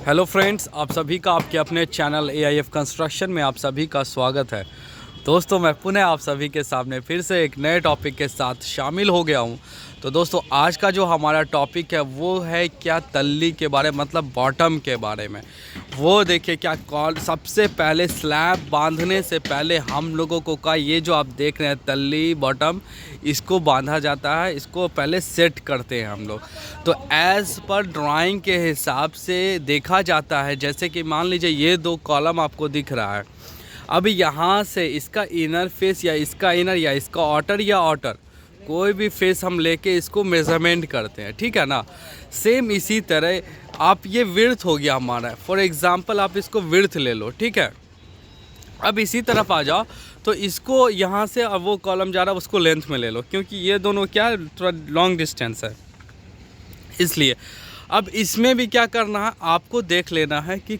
Hello friends, आप सभी का आपके अपने चैनल AIF कंस्ट्रक्शन में आप सभी का स्वागत है। दोस्तों, मैं पुनः आप सभी के सामने फिर से एक नए टॉपिक के साथ शामिल हो गया हूं। तो दोस्तों, आज का जो हमारा टॉपिक है वो है क्या तल्ली के बारे मतलब बॉटम के बारे में। वो देखिए क्या सबसे पहले स्लैब बांधने से पहले हम लोगों को का ये जो आप देख रहे हैं तल्ली बॉटम, इसको बांधा जाता है, इसको पहले सेट करते हैं हम लोग। तो एज़ पर ड्राइंग के हिसाब से देखा जाता है, जैसे कि मान लीजिए ये दो कॉलम आपको दिख रहा है। अब यहाँ से इसका इनर फेस या इसका इनर या इसका आउटर कोई भी फेस हम लेके इसको मेज़रमेंट करते हैं, ठीक है ना। सेम इसी तरह आप ये विड्थ हो गया हमारा, फॉर एग्ज़ाम्पल आप इसको विड्थ ले लो, ठीक है। अब इसी तरफ आ जाओ तो इसको यहाँ से अब वो कॉलम जा रहा है उसको लेंथ में ले लो, क्योंकि ये दोनों क्या थोड़ा लॉन्ग डिस्टेंस है, इसलिए अब इसमें भी क्या करना है, आपको देख लेना है कि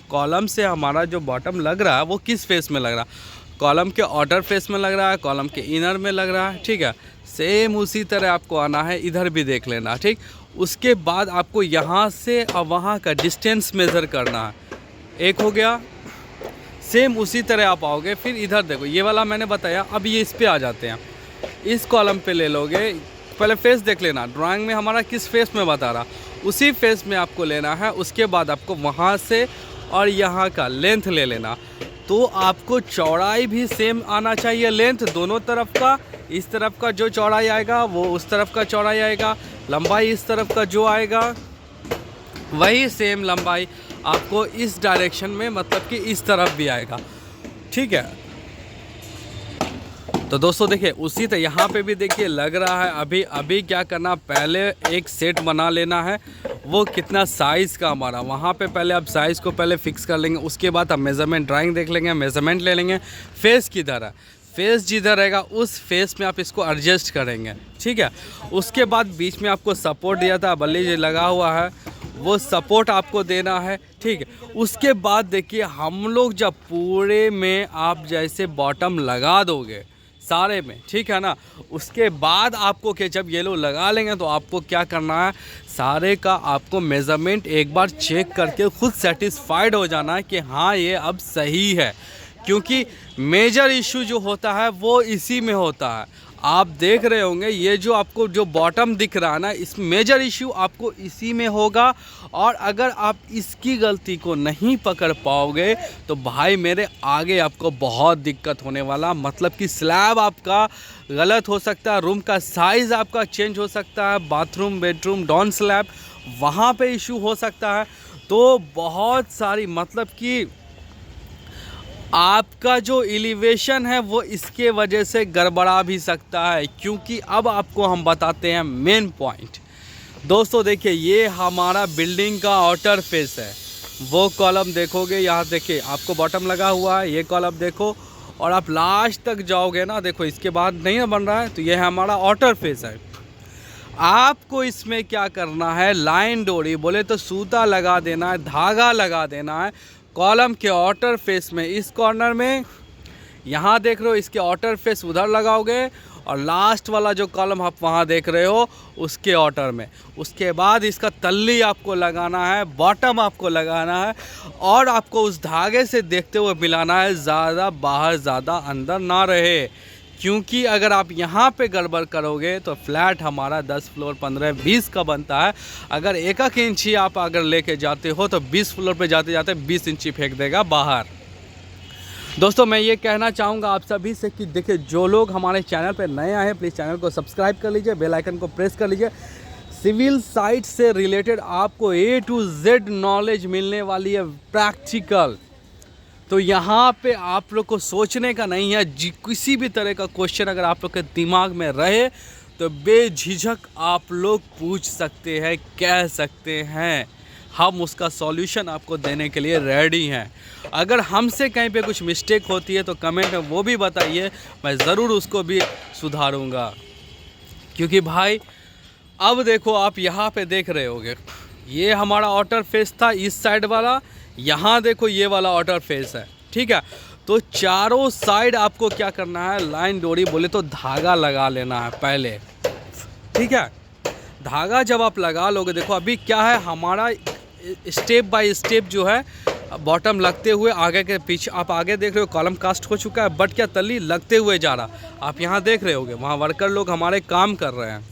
कॉलम से हमारा जो बॉटम लग रहा है वो किस फेस में लग रहा है। कॉलम के आउटर फेस में लग रहा है, कॉलम के इनर में लग रहा है, ठीक है। सेम उसी तरह आपको आना है, इधर भी देख लेना, ठीक। उसके बाद आपको यहाँ से और वहाँ का डिस्टेंस मेज़र करना है, एक हो गया। सेम उसी तरह आप आओगे, फिर इधर देखो ये वाला मैंने बताया। अब ये इस पे आ जाते हैं, इस कॉलम पे ले लोगे, पहले फेस देख लेना, ड्राइंग में हमारा किस फेस में बता रहा, उसी फेस में आपको लेना है। उसके बाद आपको वहाँ से और यहाँ का लेंथ ले लेना, तो आपको चौड़ाई भी सेम आना चाहिए, लेंथ दोनों तरफ का। इस तरफ का जो चौड़ाई आएगा वो उस तरफ का चौड़ाई आएगा, लंबाई इस तरफ का जो आएगा वही सेम लंबाई आपको इस डायरेक्शन में मतलब कि इस तरफ भी आएगा, ठीक है। तो दोस्तों देखिए उसी तरह यहाँ पे भी देखिए लग रहा है। अभी क्या करना, पहले एक सेट बना लेना है, वो कितना साइज़ का हमारा, वहाँ पे पहले आप साइज़ को पहले फिक्स कर लेंगे। उसके बाद आप मेज़रमेंट ड्राइंग देख लेंगे, मेज़रमेंट ले लेंगे, फेस किधर है, फेस जिधर रहेगा उस फेस में आप इसको एडजस्ट करेंगे, ठीक है। उसके बाद बीच में आपको सपोर्ट दिया था, बल्ली जो लगा हुआ है वो सपोर्ट आपको देना है, ठीक है। उसके बाद देखिए हम लोग जब पूरे में आप जैसे बॉटम लगा दोगे सारे में, ठीक है ना, उसके बाद आपको क्या जब ये लोग लगा लेंगे तो आपको क्या करना है, सारे का आपको मेज़रमेंट एक बार चेक करके खुद सेटिस्फाइड हो जाना है कि हाँ ये अब सही है। क्योंकि मेजर इशू जो होता है वो इसी में होता है। आप देख रहे होंगे ये जो आपको जो बॉटम दिख रहा है ना, इस मेजर इशू आपको इसी में होगा। और अगर आप इसकी गलती को नहीं पकड़ पाओगे तो भाई मेरे आगे आपको बहुत दिक्कत होने वाला, मतलब कि स्लैब आपका गलत हो सकता है, रूम का साइज़ आपका चेंज हो सकता है, बाथरूम बेडरूम डाउन स्लैब वहाँ पे इशू हो सकता है। तो बहुत सारी मतलब कि आपका जो एलिवेशन है वो इसके वजह से गड़बड़ा भी सकता है। क्योंकि अब आपको हम बताते हैं मेन पॉइंट। दोस्तों देखिए ये हमारा बिल्डिंग का आउटर फेस है, वो कॉलम देखोगे, यहाँ देखिए आपको बॉटम लगा हुआ है, ये कॉलम देखो और आप लास्ट तक जाओगे ना, देखो इसके बाद नहीं ना बन रहा है, तो ये हमारा आउटर फेस है। आपको इसमें क्या करना है, लाइन डोरी बोले तो सूता लगा देना है, धागा लगा देना है कॉलम के आउटर फेस में, इस कॉर्नर में यहाँ देख रहे हो इसके आउटर फेस उधर लगाओगे और लास्ट वाला जो कॉलम आप वहाँ देख रहे हो उसके आउटर में। उसके बाद इसका तल्ली आपको लगाना है, बॉटम आपको लगाना है और आपको उस धागे से देखते हुए मिलाना है, ज़्यादा बाहर ज़्यादा अंदर ना रहे। क्योंकि अगर आप यहाँ पे गड़बड़ करोगे तो फ्लैट हमारा 10 फ्लोर 15-20 का बनता है। अगर एक इंची आप अगर लेके जाते हो तो 20 फ्लोर पे जाते जाते 20 इंची फेंक देगा बाहर। दोस्तों मैं ये कहना चाहूँगा आप सभी से कि देखिए जो लोग हमारे चैनल पे नए आए हैं प्लीज़ चैनल को सब्सक्राइब कर लीजिए, बेल आइकन को प्रेस कर लीजिए। सिविल साइट से रिलेटेड आपको A to Z नॉलेज मिलने वाली है, प्रैक्टिकल। तो यहाँ पे आप लोग को सोचने का नहीं है, किसी भी तरह का क्वेश्चन अगर आप लोग के दिमाग में रहे तो बेझिझक आप लोग पूछ सकते हैं, कह सकते हैं, हम उसका सॉल्यूशन आपको देने के लिए रेडी हैं। अगर हमसे कहीं पे कुछ मिस्टेक होती है तो कमेंट में वो भी बताइए, मैं ज़रूर उसको भी सुधारूँगा। क्योंकि भाई अब देखो आप यहाँ पे देख रहे होगे ये हमारा आउटर फेस था इस साइड वाला, यहाँ देखो ये वाला आउटर फेस है, ठीक है। तो चारों साइड आपको क्या करना है, लाइन डोरी बोले तो धागा लगा लेना है पहले, ठीक है। धागा जब आप लगा लोगे, देखो अभी क्या है हमारा स्टेप बाय स्टेप जो है बॉटम लगते हुए आगे के पीछे, आप आगे देख रहे हो कॉलम कास्ट हो चुका है, बट क्या तल्ली लगते हुए जा रहा, आप यहाँ देख रहे होगे, वहाँ वर्कर लोग हमारे काम कर रहे हैं,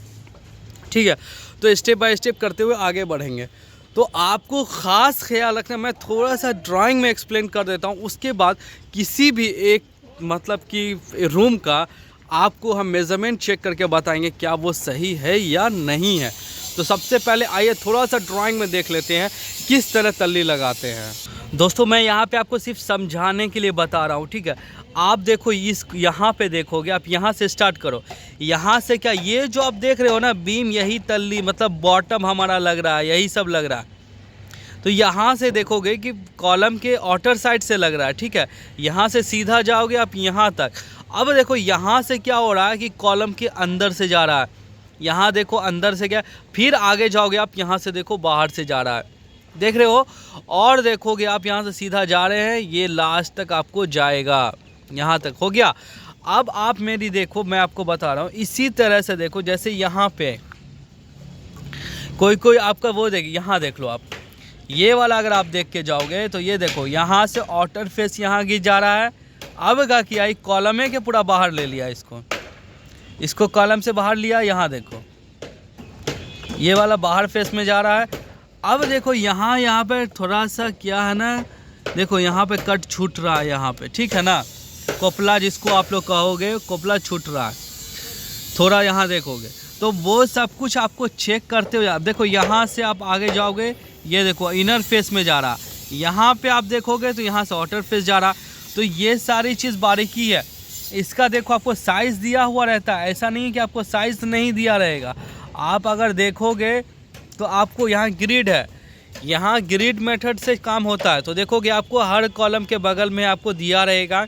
ठीक है। तो स्टेप बाय स्टेप करते हुए आगे बढ़ेंगे। तो आपको ख़ास ख्याल रखना, मैं थोड़ा सा ड्राइंग में एक्सप्लेन कर देता हूँ, उसके बाद किसी भी एक मतलब कि रूम का आपको हम मेज़रमेंट चेक करके बताएंगे क्या वो सही है या नहीं है। तो सबसे पहले आइए थोड़ा सा ड्राइंग में देख लेते हैं किस तरह तल्ली लगाते हैं। दोस्तों मैं यहाँ पे आपको सिर्फ समझाने के लिए बता रहा हूँ, ठीक है। आप देखो इस यहाँ पे देखोगे, आप यहाँ से स्टार्ट करो, यहाँ से क्या ये जो आप देख रहे हो ना बीम, यही तल्ली मतलब बॉटम हमारा लग रहा है, यही सब लग रहा है। तो यहाँ से देखोगे कि कॉलम के आउटर साइड से लग रहा है, ठीक है। यहाँ से सीधा जाओगे आप यहाँ तक। अब देखो यहाँ से क्या हो रहा है कि कॉलम के अंदर से जा रहा है, यहाँ देखो अंदर से क्या, फिर आगे जाओगे आप यहाँ से देखो बाहर से जा रहा है, देख रहे हो। और देखोगे आप यहाँ से सीधा जा रहे हैं, ये लास्ट तक आपको जाएगा, यहाँ तक हो गया। अब आप मेरी देखो, मैं आपको बता रहा हूँ, इसी तरह से देखो, जैसे यहाँ पे कोई आपका वो देखिए, यहाँ देख लो आप, ये वाला अगर आप देख के जाओगे तो ये देखो यहाँ से आउटर फेस यहाँ गिर जा रहा है। अब क्या किया, कॉलम है कि पूरा बाहर ले लिया, इसको कॉलम से बाहर लिया, यहाँ देखो ये वाला बाहर फेस में जा रहा है। अब देखो यहाँ पे थोड़ा सा क्या है ना, देखो यहाँ पे कट छूट रहा है, यहाँ पे ठीक है ना, कोपला जिसको आप लोग कहोगे, कोपला छूट रहा है थोड़ा, यहाँ देखोगे तो वो सब कुछ आपको चेक करते हुए आप देखो, यहाँ से आप आगे जाओगे, ये देखो इनर फेस में जा रहा, यहाँ पे आप देखोगे तो यहाँ से आउटर फेस जा रहा। तो ये सारी चीज़ बारीकी है। इसका देखो आपको साइज़ दिया हुआ रहता है, ऐसा नहीं कि आपको साइज़ नहीं दिया रहेगा। आप अगर देखोगे तो आपको यहाँ ग्रिड है, यहाँ ग्रिड मेथड से काम होता है। तो देखोगे आपको हर कॉलम के बगल में आपको दिया रहेगा,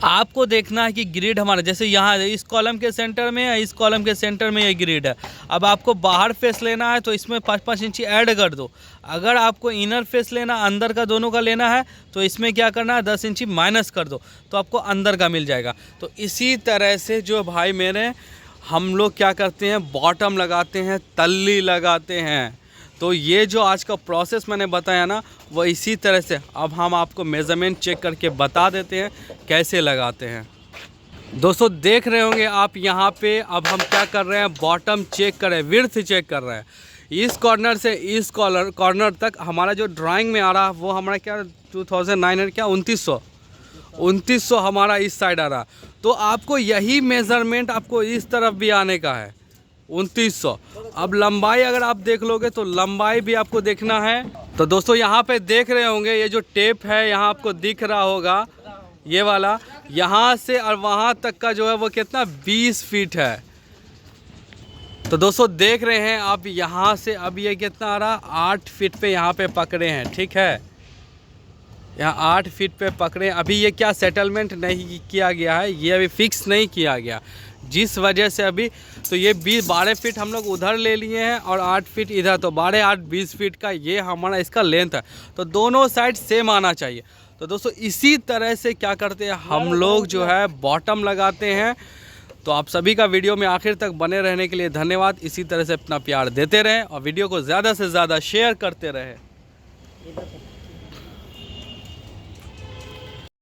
आपको देखना है कि ग्रिड हमारा, जैसे यहाँ इस कॉलम के सेंटर में है, इस कॉलम के सेंटर में ये ग्रिड है। अब आपको बाहर फेस लेना है तो इसमें 5-5 इंची ऐड कर दो। अगर आपको इनर फेस लेना, अंदर का दोनों का लेना है, तो इसमें क्या करना है 10 इंची माइनस कर दो, तो आपको अंदर का मिल जाएगा। तो इसी तरह से जो भाई मेरे हम लोग क्या करते हैं, बॉटम लगाते हैं, तल्ली लगाते हैं। तो ये जो आज का प्रोसेस मैंने बताया ना, वो इसी तरह से अब हम आपको मेज़रमेंट चेक करके बता देते हैं कैसे लगाते हैं। दोस्तों देख रहे होंगे आप यहाँ पे, अब हम क्या कर रहे हैं, बॉटम चेक कर रहे हैं, विड्थ चेक कर रहे हैं। इस कॉर्नर से इस कॉर्नर तक हमारा जो ड्राइंग में आ रहा है वो हमारा क्या 2900 क्या 2900 हमारा इस साइड आ रहा। तो आपको यही मेज़रमेंट आपको इस तरफ भी आने का है 2900। अब लंबाई अगर आप देख लोगे तो लंबाई भी आपको देखना है। तो दोस्तों यहाँ पे देख रहे होंगे ये जो टेप है, यहाँ आपको दिख रहा होगा ये वाला, यहाँ से और वहाँ तक का जो है वो कितना 20 फीट है। तो दोस्तों देख रहे हैं आप यहाँ से, अब ये कितना आ रहा 8 फीट पे यहाँ पे पकड़े हैं, ठीक है, यहाँ 8 फीट पे पकड़े। अभी ये क्या सेटलमेंट नहीं किया गया है, ये अभी फिक्स नहीं किया गया, जिस वजह से अभी तो ये 12 फीट हम लोग उधर ले लिए हैं और 8 फीट इधर, तो 12 8 20 फीट का ये हमारा इसका लेंथ है। तो दोनों साइड सेम आना चाहिए। तो दोस्तों इसी तरह से क्या करते हैं हम लोग जो है बॉटम लगाते हैं। तो आप सभी का वीडियो में आखिर तक बने रहने के लिए धन्यवाद। इसी तरह से अपना प्यार देते रहें और वीडियो को ज़्यादा से ज़्यादा शेयर करते रहें।